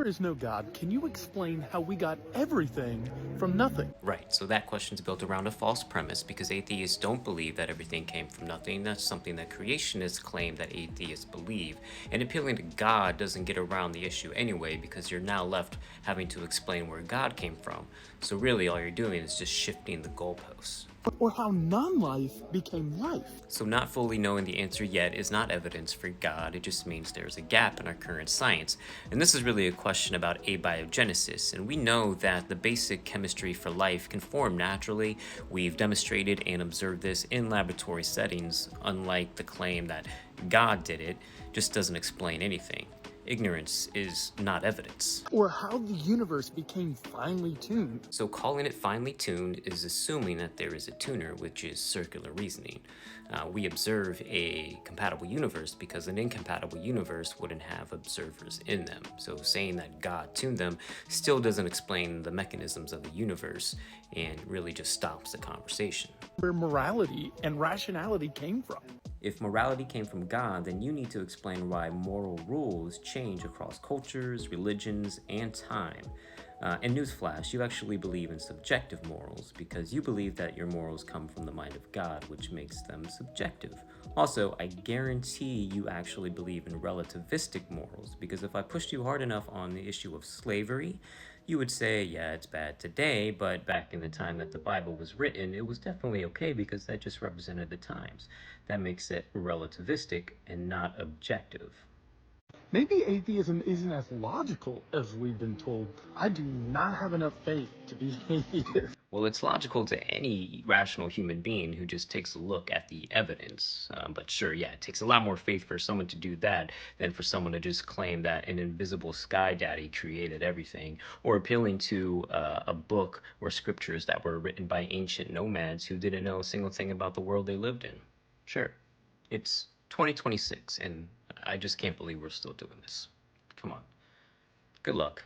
there is no God, can you explain how we got everything from nothing? Right, so that question's built around a false premise because atheists don't believe that everything came from nothing. That's something that creationists claim that atheists believe. And appealing to God doesn't get around the issue anyway because you're now left having to explain where God came from. So really all you're doing is just shifting the goalposts. Or how non-life became life? So not fully knowing the answer yet is not evidence for God, it just means there's a gap in our current science. And this is really a question about abiogenesis, and we know that the basic chemistry for life can form naturally. We've demonstrated and observed this in laboratory settings, unlike the claim that God did it, just doesn't explain anything. Ignorance is not evidence. Or how the universe became finely tuned? So calling it finely tuned is assuming that there is a tuner, which is circular reasoning. We observe a compatible universe because an incompatible universe wouldn't have observers in them. So saying that God tuned them still doesn't explain the mechanisms of the universe and really just stops the conversation. Where morality and rationality came from? If morality came from God, then you need to explain why moral rules change across cultures, religions, and time. And newsflash, you actually believe in subjective morals because you believe that your morals come from the mind of God, which makes them subjective. Also, I guarantee you actually believe in relativistic morals because if I pushed you hard enough on the issue of slavery, you would say, yeah, it's bad today, but back in the time that the Bible was written, it was definitely okay because that just represented the times. That makes it relativistic and not objective. Maybe atheism isn't as logical as we've been told. I do not have enough faith to be atheist. Well, it's logical to any rational human being who just takes a look at the evidence. But sure, yeah, it takes a lot more faith for someone to do that than for someone to just claim that an invisible sky daddy created everything, or appealing to a book or scriptures that were written by ancient nomads who didn't know a single thing about the world they lived in. Sure, it's 2026, and I just can't believe we're still doing this. Come on. Good luck.